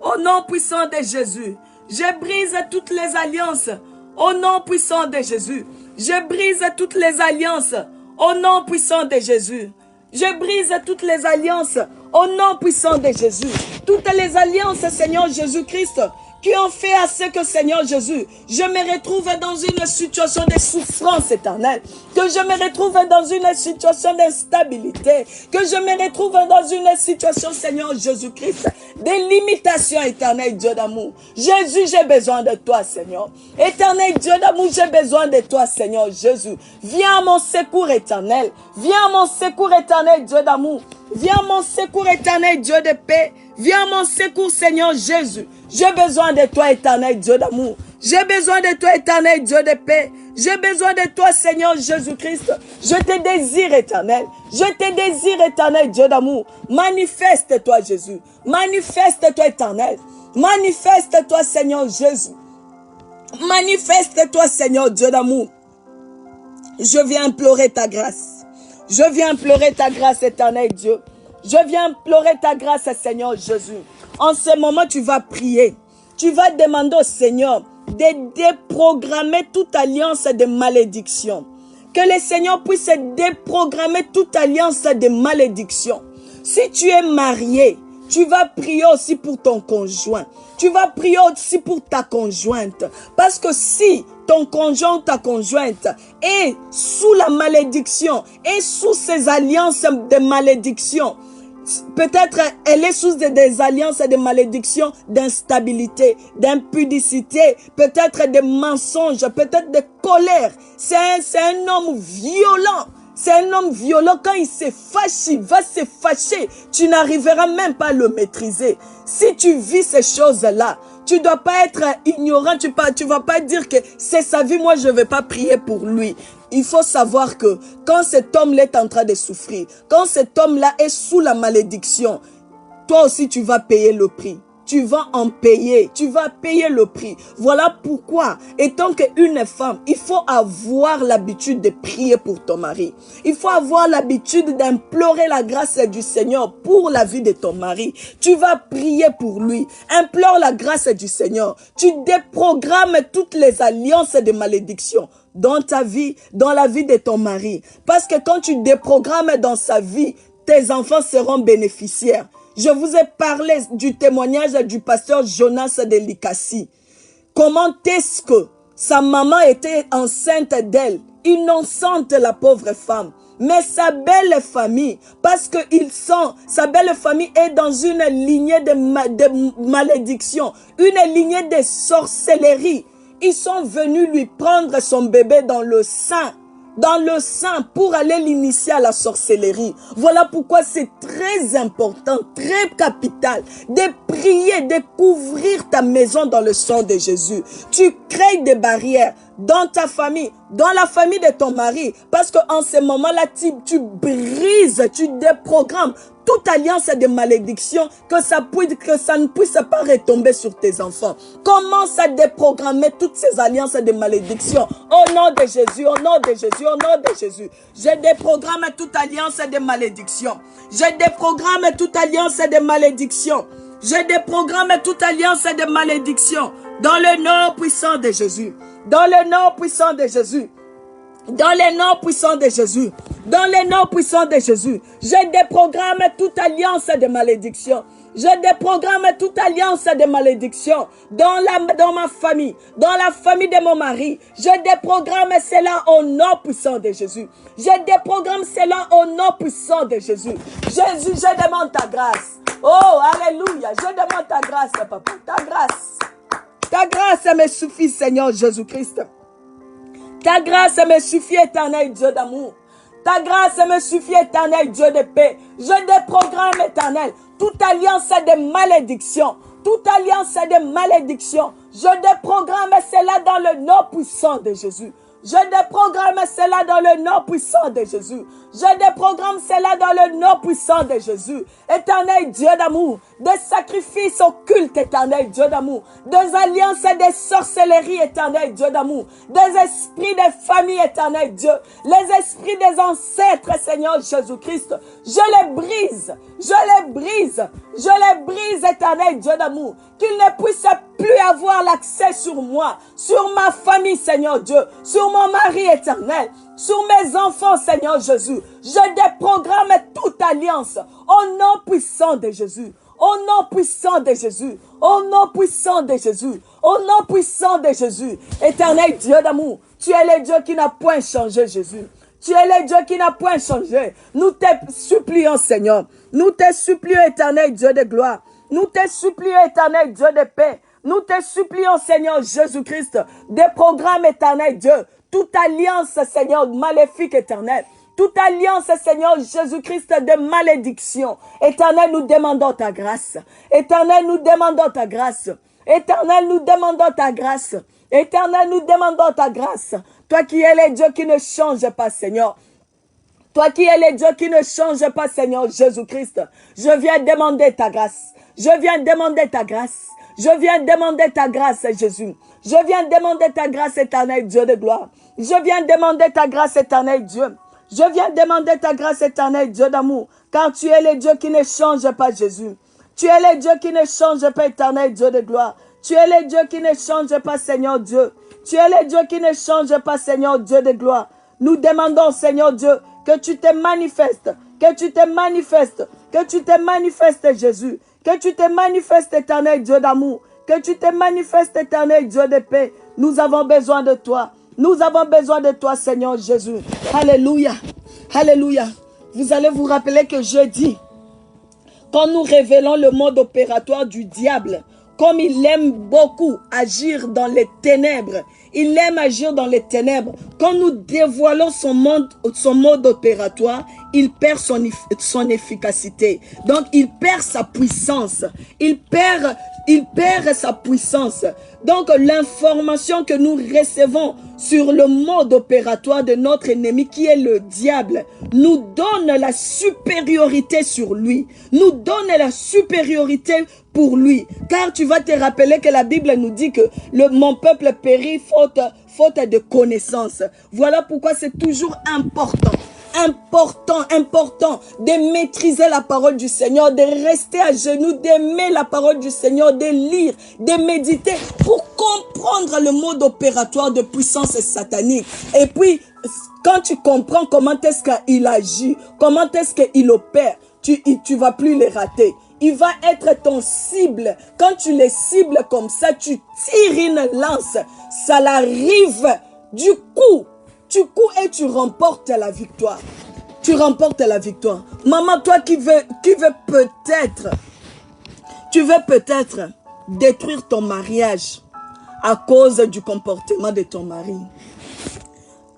Speaker 2: au nom puissant de Jésus. Je brise toutes les alliances au nom puissant de Jésus. Je brise toutes les alliances au nom puissant de Jésus. Je brise toutes les alliances au nom puissant de Jésus. Toutes les alliances, Seigneur Jésus-Christ, qui ont fait à ce que, Seigneur Jésus, je me retrouve dans une situation de souffrance éternelle, que je me retrouve dans une situation d'instabilité, que je me retrouve dans une situation, Seigneur Jésus-Christ, de limitation éternelle, Dieu d'amour. Jésus, j'ai besoin de toi, Seigneur. Éternel Dieu d'amour, j'ai besoin de toi, Seigneur Jésus. Viens à mon secours éternel. Viens à mon secours éternel, Dieu d'amour. Viens à mon secours éternel, Dieu de paix. Viens à mon secours, Seigneur Jésus. J'ai besoin de toi, éternel Dieu d'amour. J'ai besoin de toi, éternel Dieu de paix. J'ai besoin de toi, Seigneur Jésus-Christ. Je te désire, éternel. Je te désire, éternel Dieu d'amour. Manifeste-toi, Jésus. Manifeste-toi, éternel. Manifeste-toi, Seigneur Jésus. Manifeste-toi, Seigneur Dieu d'amour. Je viens implorer ta grâce. Je viens implorer ta grâce, éternel Dieu. Je viens implorer ta grâce, Seigneur Jésus. En ce moment, tu vas prier. Tu vas demander au Seigneur de déprogrammer toute alliance de malédiction. Que le Seigneur puisse déprogrammer toute alliance de malédiction. Si tu es marié, tu vas prier aussi pour ton conjoint. Tu vas prier aussi pour ta conjointe. Parce que si ton conjoint ou ta conjointe est sous la malédiction, est sous ces alliances de malédiction, peut-être elle est sous des alliances de malédiction, d'instabilité, d'impudicité, peut-être de mensonges, peut-être de colère. C'est un homme violent. C'est un homme violent. Quand il se fâche, il va se fâcher. Tu n'arriveras même pas à le maîtriser. Si tu vis ces choses-là, tu ne dois pas être ignorant. Tu ne vas pas dire que c'est sa vie, moi je ne vais pas prier pour lui. Il faut savoir que quand cet homme-là est en train de souffrir, quand cet homme-là est sous la malédiction, toi aussi tu vas payer le prix. Tu vas en payer, tu vas payer le prix. Voilà pourquoi, étant qu'une femme, il faut avoir l'habitude de prier pour ton mari. Il faut avoir l'habitude d'implorer la grâce du Seigneur pour la vie de ton mari. Tu vas prier pour lui. Implore la grâce du Seigneur. Tu déprogrammes toutes les alliances de malédiction dans ta vie, dans la vie de ton mari. Parce que quand tu déprogrammes dans sa vie, tes enfants seront bénéficiaires. Je vous ai parlé du témoignage du pasteur Jonas de Likasi. Comment est-ce que sa maman était enceinte d'elle, innocente la pauvre femme. Mais sa belle famille, parce que sa belle famille est dans une lignée de malédiction, une lignée de sorcellerie. Ils sont venus lui prendre son bébé dans le sein pour aller l'initier à la sorcellerie. Voilà pourquoi c'est très important, très capital de prier, de couvrir ta maison dans le sang de Jésus. Tu crées des barrières dans ta famille, dans la famille de ton mari, parce qu'en ce moment-là, tu brises, tu déprogrammes toute alliance de malédiction, que ça ne puisse pas retomber sur tes enfants. Commence à déprogrammer toutes ces alliances de malédiction. Au nom de Jésus, au nom de Jésus, au nom de Jésus. Je déprogramme toute alliance de malédiction. Je déprogramme toute alliance de malédiction. Je déprogramme toute alliance de malédiction. Dans le nom puissant de Jésus. Dans le nom puissant de Jésus. Dans le nom puissant de Jésus. Dans le nom puissant de Jésus. Je déprogramme toute alliance de malédiction. Je déprogramme toute alliance de malédiction dans ma famille, dans la famille de mon mari. Je déprogramme cela au nom puissant de Jésus. Je déprogramme cela au nom puissant de Jésus. Jésus, je demande ta grâce. Oh, alléluia. Je demande ta grâce, papa. Ta grâce. Ta grâce me suffit, Seigneur Jésus-Christ. Ta grâce me suffit, éternel Dieu d'amour. Ta grâce me suffit, éternel Dieu de paix. Je déprogramme, éternel, toute alliance de malédiction. Toute alliance de malédiction. Je déprogramme cela dans le nom puissant de Jésus. Je déprogramme cela dans le nom puissant de Jésus. Je déprogramme cela dans le nom puissant de Jésus. Éternel Dieu d'amour, des sacrifices occultes, éternel Dieu d'amour, des alliances et des sorcelleries, éternel Dieu d'amour, des esprits de famille, éternel Dieu, les esprits des ancêtres, Seigneur Jésus-Christ, je les brise, je les brise, je les brise, éternel Dieu d'amour, qu'ils ne puissent plus avoir l'accès sur moi, sur ma famille, Seigneur Dieu, sur mon mari éternel, sur mes enfants, Seigneur Jésus. Je déprogramme toute alliance au nom puissant de Jésus. Au nom puissant de Jésus. Au nom puissant de Jésus. Au nom puissant de Jésus. Éternel Dieu d'amour, tu es le Dieu qui n'a point changé, Jésus. Tu es le Dieu qui n'a point changé. Nous te supplions, Seigneur. Nous te supplions, éternel Dieu de gloire. Nous te supplions, éternel Dieu de paix. Nous te supplions, Seigneur Jésus-Christ, des programmes, éternel Dieu. Toute alliance, Seigneur, maléfique, éternel. Toute alliance, Seigneur Jésus-Christ, de malédiction. Éternel, nous demandons ta grâce. Éternel, nous demandons ta grâce. Éternel, nous demandons ta grâce. Éternel, nous demandons ta grâce. Toi qui es le Dieu qui ne change pas, Seigneur. Toi qui es le Dieu qui ne change pas, Seigneur Jésus-Christ. Je viens demander ta grâce. Je viens demander ta grâce. Je viens demander ta grâce, Jésus. Je viens demander ta grâce, éternel Dieu de gloire. Je viens demander ta grâce, éternel Dieu. Je viens demander ta grâce, éternel Dieu d'amour. Car tu es le Dieu qui ne change pas, Jésus. Tu es le Dieu qui ne change pas, éternel Dieu de gloire. Tu es le Dieu qui ne change pas, Seigneur Dieu. Tu es le Dieu qui ne change pas, Seigneur Dieu de gloire. Nous demandons, Seigneur Dieu, que tu te manifestes. Que tu te manifestes. Que tu te manifestes, Jésus. Que tu te manifestes, éternel Dieu d'amour. Que tu te manifestes, éternel Dieu de paix. Nous avons besoin de toi. Nous avons besoin de toi, Seigneur Jésus. Alléluia. Alléluia. Vous allez vous rappeler que jeudi, quand nous révélons le mode opératoire du diable, comme il aime beaucoup agir dans les ténèbres, il aime agir dans les ténèbres. Quand nous dévoilons son mode opératoire, il perd son efficacité. Donc, il perd sa puissance. Il perd sa puissance. Donc, l'information que nous recevons sur le mode opératoire de notre ennemi, qui est le diable, nous donne la supériorité sur lui. Nous donne la supériorité pour lui. Car tu vas te rappeler que la Bible nous dit que mon peuple périt faute de connaissance. Voilà pourquoi c'est toujours important de maîtriser la parole du Seigneur, de rester à genoux, d'aimer la parole du Seigneur, de lire, de méditer pour comprendre le mode opératoire de puissance satanique. Et puis, quand tu comprends comment est-ce qu'il agit, comment est-ce qu'il opère, tu vas plus les rater. Il va être ton cible. Quand tu les cibles comme ça, tu tires une lance. Ça l'arrive du coup. Tu cours et tu remportes la victoire. Tu remportes la victoire. Maman, toi qui veux peut-être, tu veux peut-être détruire ton mariage à cause du comportement de ton mari.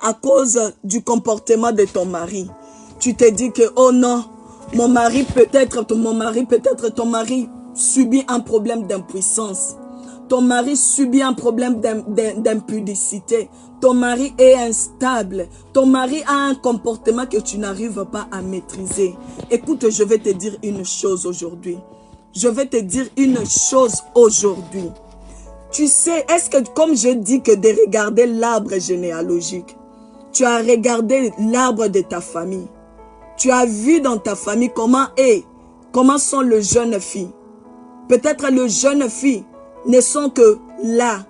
Speaker 2: À cause du comportement de ton mari. Tu te dis que, oh non, mon mari peut-être ton mari subit un problème d'impuissance. Ton mari subit un problème d'impudicité. Ton mari est instable. Ton mari a un comportement que tu n'arrives pas à maîtriser. Écoute, je vais te dire une chose aujourd'hui. Je vais te dire une chose aujourd'hui. Tu sais, est-ce que, comme je dis que de regarder l'arbre généalogique, tu as regardé l'arbre de ta famille. Tu as vu dans ta famille comment sont les jeunes filles. Peut-être les jeunes filles ne sont que là.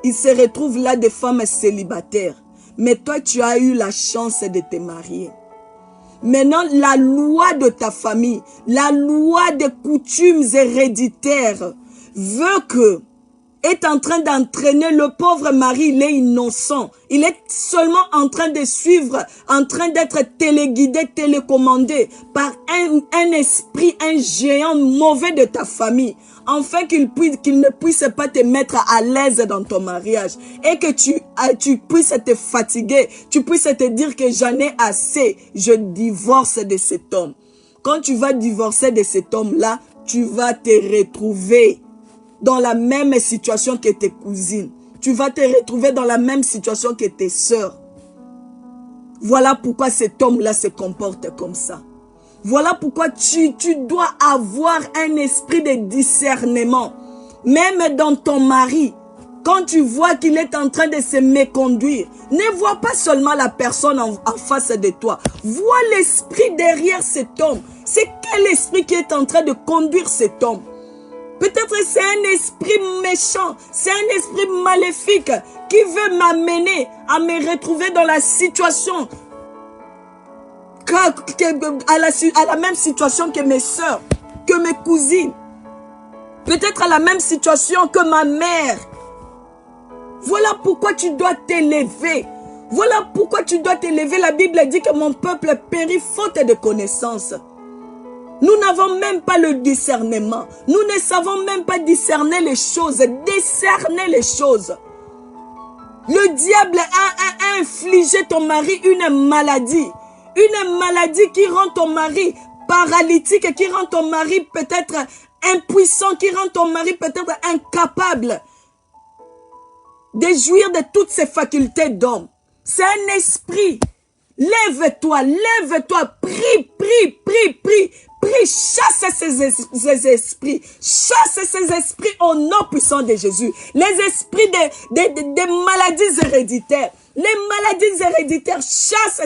Speaker 2: Ils se retrouvent là des femmes célibataires. Mais toi, tu as eu la chance de te marier. Maintenant, la loi de ta famille, la loi des coutumes héréditaires est en train d'entraîner le pauvre mari. Il est innocent. Il est seulement en train de suivre, en train d'être téléguidé, télécommandé par un esprit, un géant mauvais de ta famille. Afin qu'il ne puisse pas te mettre à l'aise dans ton mariage. Et que tu puisses te fatiguer. Tu puisses te dire que j'en ai assez. Je divorce de cet homme. Quand tu vas divorcer de cet homme-là, tu vas te retrouver dans la même situation que tes cousines. Tu vas te retrouver dans la même situation que tes sœurs. Voilà pourquoi cet homme-là se comporte comme ça. Voilà pourquoi tu dois avoir un esprit de discernement. Même dans ton mari, quand tu vois qu'il est en train de se méconduire, ne vois pas seulement la personne en face de toi. Vois l'esprit derrière cet homme. C'est quel esprit qui est en train de conduire cet homme? Peut-être c'est un esprit méchant, c'est un esprit maléfique qui veut m'amener à me retrouver dans la situation, à la même situation que mes soeurs, que mes cousines. Peut-être à la même situation que ma mère. Voilà pourquoi tu dois t'élever. Voilà pourquoi tu dois t'élever. La Bible dit que mon peuple périt faute de connaissances. Nous n'avons même pas le discernement. Nous ne savons même pas discerner les choses, décerner les choses. Le diable a infligé ton mari une maladie qui rend ton mari paralytique, qui rend ton mari peut-être impuissant, qui rend ton mari peut-être incapable de jouir de toutes ses facultés d'homme. C'est un esprit. Lève-toi, prie, chasse ces esprits, au nom puissant de Jésus. Les esprits des maladies héréditaires, les maladies héréditaires, chasse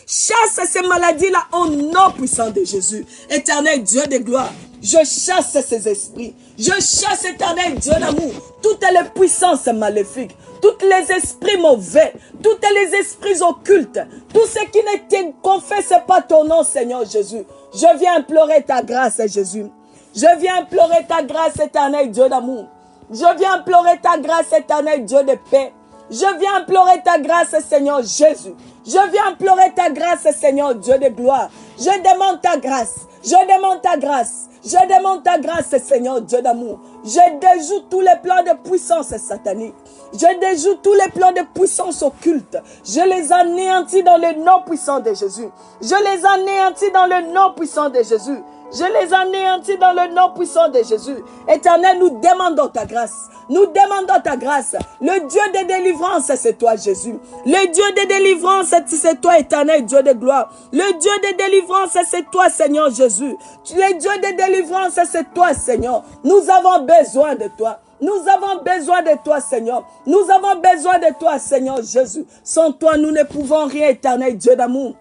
Speaker 2: ces maladies-là au nom puissant de Jésus. Éternel Dieu de gloire, je chasse ces esprits, je chasse, éternel Dieu d'amour, toutes les puissances maléfiques, tous les esprits mauvais, tous les esprits occultes, tout ce qui ne te confesse pas ton nom, Seigneur Jésus. Je viens implorer ta grâce, Jésus. Je viens implorer ta grâce, éternel Dieu d'amour. Je viens implorer ta grâce, éternel Dieu de paix. Je viens implorer ta grâce, Seigneur Jésus. Je viens implorer ta grâce, Seigneur Dieu de gloire. Je demande ta grâce. Je demande ta grâce. Je demande ta grâce, Seigneur Dieu d'amour. Je déjoue tous les plans de puissance satanique. Je déjoue tous les plans de puissance occulte. Je les anéantis dans le nom puissant de Jésus. Je les anéantis dans le nom puissant de Jésus. Je les anéantis dans le nom puissant de Jésus. Éternel, nous demandons ta grâce. Nous demandons ta grâce. Le Dieu de délivrance, c'est toi, Jésus. Le Dieu de délivrance, c'est toi, éternel Dieu de gloire. Le Dieu de délivrance, c'est toi, Seigneur Jésus. Le Dieu de délivrance, c'est toi, Seigneur. Nous avons besoin de toi. Nous avons besoin de toi, Seigneur. Nous avons besoin de toi, Seigneur Jésus. Sans toi, nous ne pouvons rien, éternel Dieu d'amour.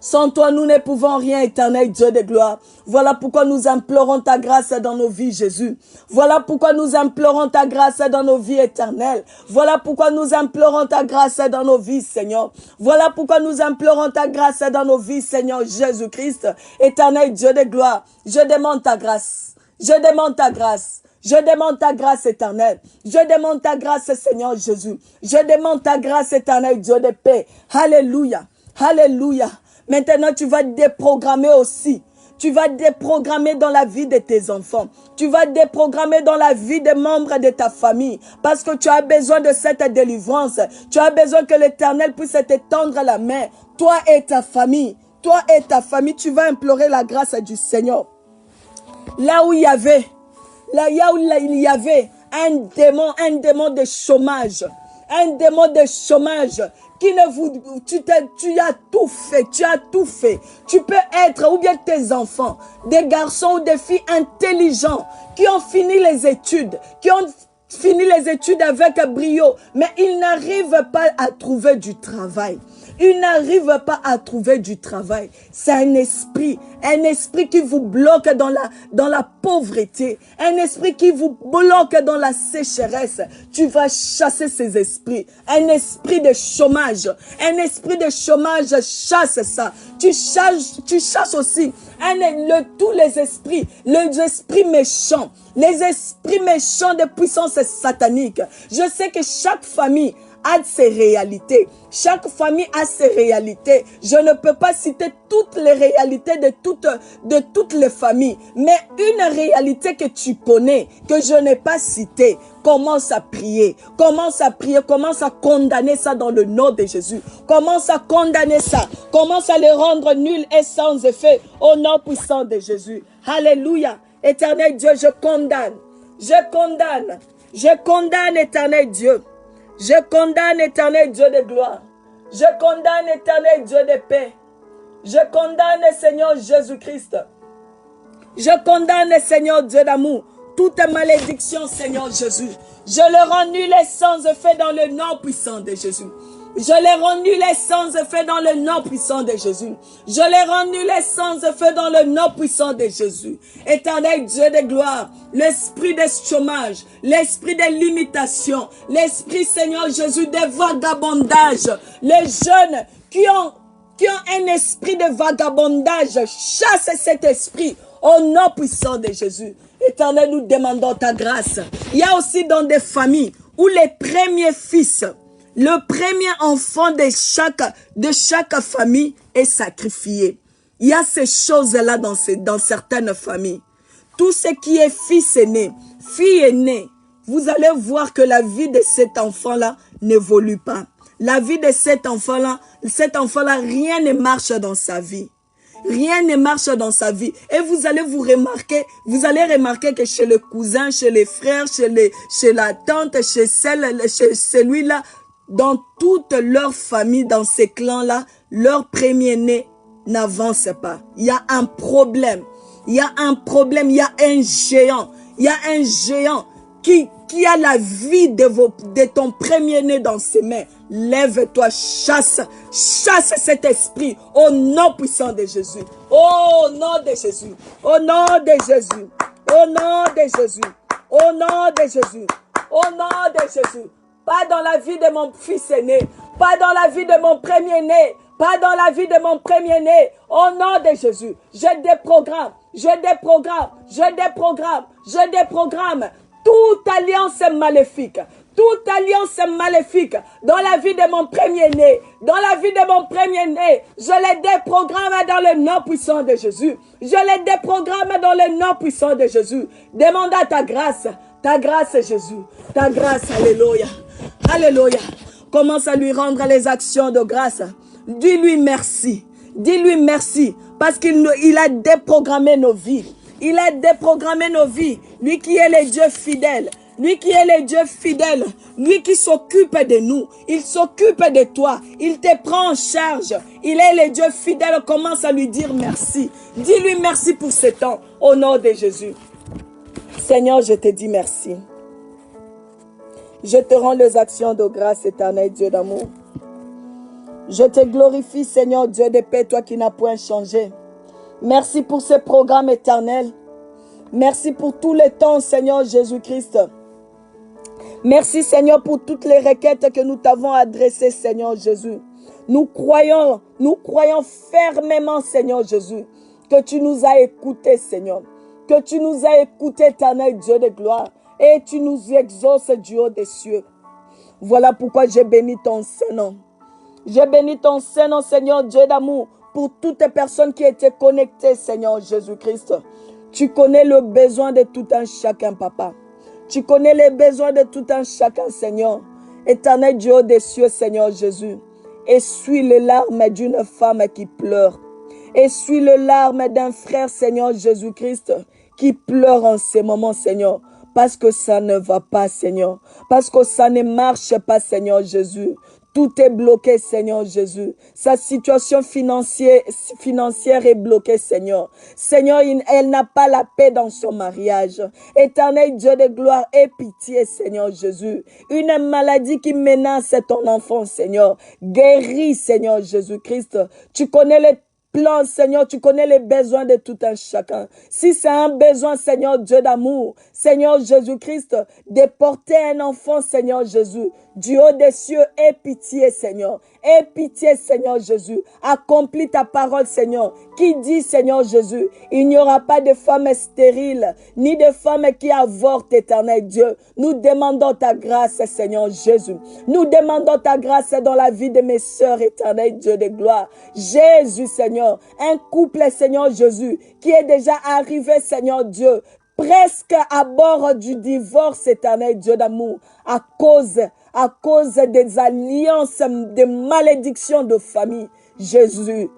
Speaker 2: Sans toi, nous ne pouvons rien, éternel Dieu de gloire. Voilà pourquoi nous implorons ta grâce dans nos vies, Jésus. Voilà pourquoi nous implorons ta grâce dans nos vies éternelles. Voilà pourquoi nous implorons ta grâce dans nos vies, Seigneur. Voilà pourquoi nous implorons ta grâce dans nos vies, Seigneur Jésus-Christ. Éternel Dieu de gloire, je demande ta grâce. Je demande ta grâce. Je demande ta grâce éternelle. Je demande ta grâce, Seigneur Jésus. Je demande ta grâce éternelle, Dieu de paix. Alléluia. Alléluia. Maintenant, tu vas déprogrammer aussi. Tu vas déprogrammer dans la vie de tes enfants. Tu vas déprogrammer dans la vie des membres de ta famille. Parce que tu as besoin de cette délivrance. Tu as besoin que l'Éternel puisse t'étendre la main. Toi et ta famille. Toi et ta famille, tu vas implorer la grâce du Seigneur. Là où il y avait un démon de chômage. Un démon de chômage. Tu as tout fait. Tu peux être, ou bien tes enfants, des garçons ou des filles intelligents, qui ont fini les études, avec brio, mais ils n'arrivent pas à trouver du travail. Ils n'arrivent pas à trouver du travail. C'est un esprit qui vous bloque dans la pauvreté, un esprit qui vous bloque dans la sécheresse. Tu vas chasser ces esprits. Un esprit de chômage, chasse ça. Tu chasses aussi tous les esprits méchants. Les esprits méchants de puissance satanique. Je sais que chaque famille a ses réalités. Chaque famille a ses réalités. Je ne peux pas citer toutes les réalités de toutes les familles. Mais une réalité que tu connais, que je n'ai pas citée, commence à prier. Commence à condamner ça dans le nom de Jésus. Commence à condamner ça. Commence à le rendre nul et sans effet au nom puissant de Jésus. Alléluia. Éternel Dieu, je condamne, éternel Dieu. Je condamne, éternel Dieu de gloire. Je condamne, éternel Dieu de paix. Je condamne, Seigneur Jésus-Christ. Je condamne, Seigneur Dieu d'amour, toute malédiction, Seigneur Jésus. Je le rends nul et sans effet dans le nom puissant de Jésus. Je les rends nuls et sans effet dans le nom puissant de Jésus. Je les rends nuls et sans effet dans le nom puissant de Jésus. Éternel Dieu de gloire, l'esprit de chômage, l'esprit de limitation, l'esprit, Seigneur Jésus, de vagabondage, les jeunes qui ont un esprit de vagabondage, chasse cet esprit au nom puissant de Jésus. Éternel, nous demandons ta grâce. Il y a aussi dans des familles où les premiers fils, le premier enfant de chaque famille est sacrifié. Il y a ces choses-là dans certaines familles. Tout ce qui est fils aîné, fille aînée, vous allez voir que la vie de cet enfant-là n'évolue pas. La vie de cet enfant-là, rien ne marche dans sa vie. Rien ne marche dans sa vie. Et vous allez remarquer que chez le cousin, chez les frères, chez la tante, chez celui-là, dans toute leur famille, dans ces clans-là, leur premier-né n'avance pas. Il y a un problème. Il y a un géant. Il y a un géant qui a la vie de ton premier-né dans ses mains. Lève-toi, chasse cet esprit au nom puissant de Jésus. Au nom de Jésus. Au nom de Jésus. Au nom de Jésus. Au nom de Jésus. Au nom de Jésus. Pas dans la vie de mon fils aîné. Pas dans la vie de mon premier-né. Pas dans la vie de mon premier-né. Au nom de Jésus. Je déprogramme toute alliance maléfique. Toute alliance maléfique dans la vie de mon premier-né. Dans la vie de mon premier-né. Je les déprogramme dans le nom puissant de Jésus. Je les déprogramme dans le nom puissant de Jésus. Demande à ta grâce. Ta grâce, Jésus. Ta grâce, alléluia. Alléluia. Commence à lui rendre les actions de grâce. Dis-lui merci. Dis-lui merci. Parce qu'il a déprogrammé nos vies. Il a déprogrammé nos vies. Lui qui est le Dieu fidèle. Lui qui est le Dieu fidèle. Lui qui s'occupe de nous. Il s'occupe de toi. Il te prend en charge. Il est le Dieu fidèle. Commence à lui dire merci. Dis-lui merci pour ce temps. Au nom de Jésus. Seigneur, je te dis merci. Je te rends les actions de grâce, éternel Dieu d'amour. Je te glorifie, Seigneur Dieu de paix, toi qui n'as point changé. Merci pour ce programme éternel. Merci pour tous les temps, Seigneur Jésus-Christ. Merci, Seigneur, pour toutes les requêtes que nous t'avons adressées, Seigneur Jésus. Nous croyons fermement, Seigneur Jésus, que tu nous as écoutés, Seigneur. Que tu nous as écoutés, éternel Dieu de gloire. Et tu nous exauces du haut des cieux. Voilà pourquoi j'ai béni ton Saint-Nom. J'ai béni ton Saint-Nom, Seigneur Dieu d'amour, pour toutes les personnes qui étaient connectées, Seigneur Jésus-Christ. Tu connais le besoin de tout un chacun, Papa. Tu connais les besoins de tout un chacun, Seigneur. Éternel Dieu des cieux, Seigneur Jésus. Essuie les larmes d'une femme qui pleure. Essuie les larmes d'un frère, Seigneur Jésus-Christ, qui pleure en ces moments, Seigneur. Parce que ça ne va pas, Seigneur. Parce que ça ne marche pas, Seigneur Jésus. Tout est bloqué, Seigneur Jésus. Sa situation financière est bloquée, Seigneur. Seigneur, elle n'a pas la paix dans son mariage. Éternel Dieu de gloire, aie pitié, Seigneur Jésus. Une maladie qui menace ton enfant, Seigneur. Guéris, Seigneur Jésus-Christ. Tu connais les plan, Seigneur, tu connais les besoins de tout un chacun. Si c'est un besoin, Seigneur Dieu d'amour, Seigneur Jésus-Christ, de porter un enfant, Seigneur Jésus, du haut des cieux, aie pitié, Seigneur. Aie pitié, Seigneur Jésus. Accomplis ta parole, Seigneur. Qui dit, Seigneur Jésus, il n'y aura pas de femmes stériles, ni de femmes qui avortent, éternel Dieu. Nous demandons ta grâce, Seigneur Jésus. Nous demandons ta grâce dans la vie de mes sœurs, éternel Dieu de gloire. Jésus, Seigneur. Un couple, Seigneur Jésus, qui est déjà arrivé, Seigneur Dieu, presque à bord du divorce, éternel Dieu d'amour, à cause des alliances, des malédictions de famille. Jésus,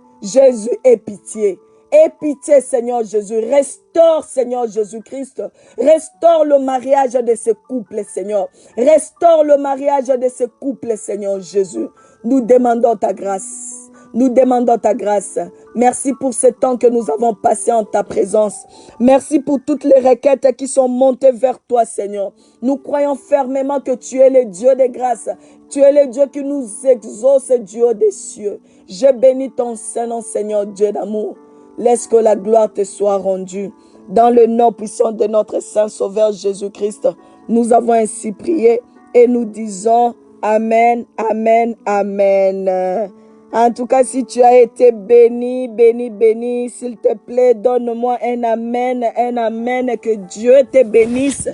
Speaker 2: aie pitié. Aie pitié, Seigneur Jésus. Restaure, Seigneur Jésus-Christ. Restaure le mariage de ce couple, Seigneur. Restaure le mariage de ce couple, Seigneur Jésus. Nous demandons ta grâce. Nous demandons ta grâce. Merci pour ce temps que nous avons passé en ta présence. Merci pour toutes les requêtes qui sont montées vers toi, Seigneur. Nous croyons fermement que tu es le Dieu de grâce. Tu es le Dieu qui nous exauce du haut des cieux. Je bénis ton Saint-Nom, Seigneur Dieu d'amour. Laisse que la gloire te soit rendue. Dans le nom puissant de notre Saint Sauveur Jésus-Christ, nous avons ainsi prié et nous disons Amen, Amen, Amen. En tout cas, si tu as été béni, s'il te plaît, donne-moi un amen, que Dieu te bénisse,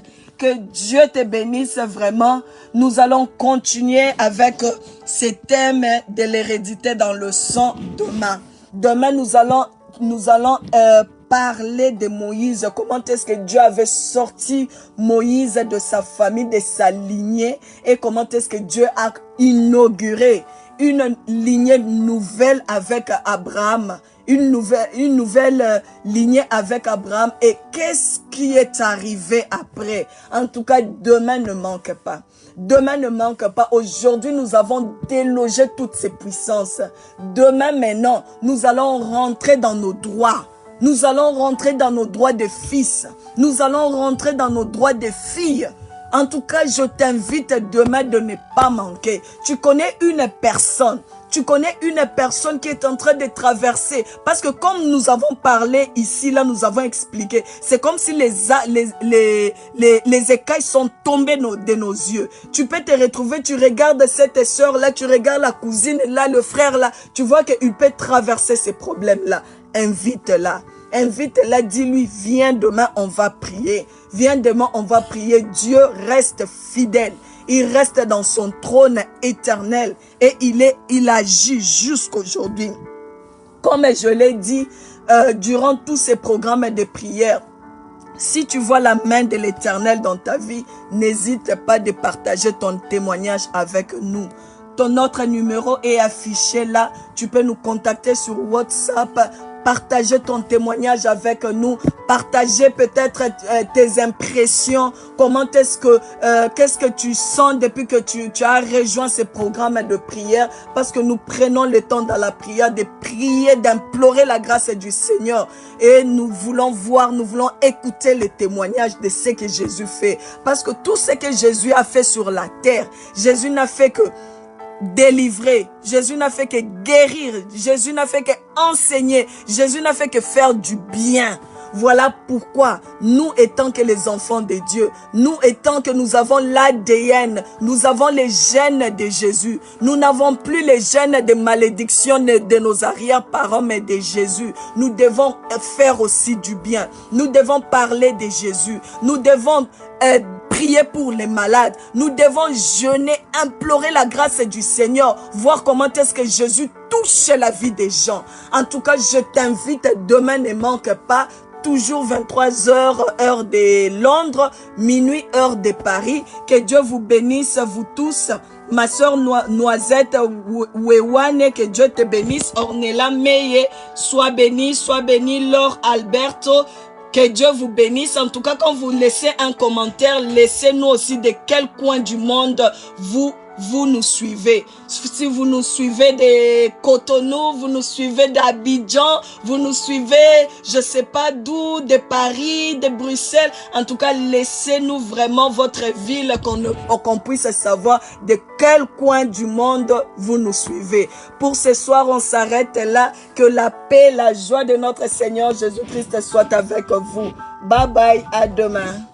Speaker 2: vraiment. Nous allons continuer avec ce thème de l'hérédité dans le sang demain. Demain, nous allons parler de Moïse, comment est-ce que Dieu avait sorti Moïse de sa famille, de sa lignée, et comment est-ce que Dieu a inauguré une lignée nouvelle avec Abraham, une nouvelle lignée avec Abraham, et qu'est-ce qui est arrivé après. En tout cas, demain ne manque pas. Demain ne manque pas. Aujourd'hui, nous avons délogé toutes ces puissances. Demain, maintenant, nous allons rentrer dans nos droits. Nous allons rentrer dans nos droits de fils. Nous allons rentrer dans nos droits de filles. En tout cas, je t'invite demain de ne pas manquer. Tu connais une personne qui est en train de traverser. Parce que comme nous avons parlé ici, là, nous avons expliqué. C'est comme si les écailles sont tombées de nos yeux. Tu peux te retrouver, tu regardes cette sœur là, tu regardes la cousine là, le frère là. Tu vois qu'il peut traverser ces problèmes-là. Invite-la. Invite-la, dis-lui, viens demain, on va prier. Viens demain, on va prier. Dieu reste fidèle. Il reste dans son trône éternel et il agit jusqu'aujourd'hui. Comme je l'ai dit durant tous ces programmes de prière, si tu vois la main de l'Éternel dans ta vie, n'hésite pas de partager ton témoignage avec nous. Notre numéro est affiché là. Tu peux nous contacter sur WhatsApp. Partager ton témoignage avec nous. Partager peut-être tes impressions. Comment est-ce que, qu'est-ce que tu sens depuis que tu as rejoint ce programme de prière. Parce que nous prenons le temps dans la prière de prier, d'implorer la grâce du Seigneur. Et nous voulons voir, nous voulons écouter le témoignage de ce que Jésus fait. Parce que tout ce que Jésus a fait sur la terre, Jésus n'a fait que délivrer. Jésus n'a fait que guérir. Jésus n'a fait que enseigner. Jésus n'a fait que faire du bien. Voilà pourquoi nous étant que les enfants de Dieu, nous étant que nous avons l'ADN, nous avons les gènes de Jésus. Nous n'avons plus les gènes de malédiction de nos arrière-parents, mais de Jésus. Nous devons faire aussi du bien. Nous devons parler de Jésus. Nous devons prier pour les malades. Nous devons jeûner, implorer la grâce du Seigneur, voir comment est-ce que Jésus touche la vie des gens. En tout cas, je t'invite, demain ne manque pas, toujours 23h, heure de Londres, minuit, heure de Paris. Que Dieu vous bénisse, vous tous. Ma soeur Noisette Wewane, que Dieu te bénisse. Ornella Meye, sois bénie, Laure Alberto. Que Dieu vous bénisse. En tout cas, quand vous laissez un commentaire, laissez-nous aussi de quel coin du monde vous nous suivez. Si vous nous suivez de Cotonou, vous nous suivez d'Abidjan, vous nous suivez, je sais pas d'où, de Paris, de Bruxelles. En tout cas, laissez-nous vraiment votre ville qu'on puisse savoir de quel coin du monde vous nous suivez. Pour ce soir, on s'arrête là. Que la paix, la joie de notre Seigneur Jésus-Christ soit avec vous. Bye bye, à demain.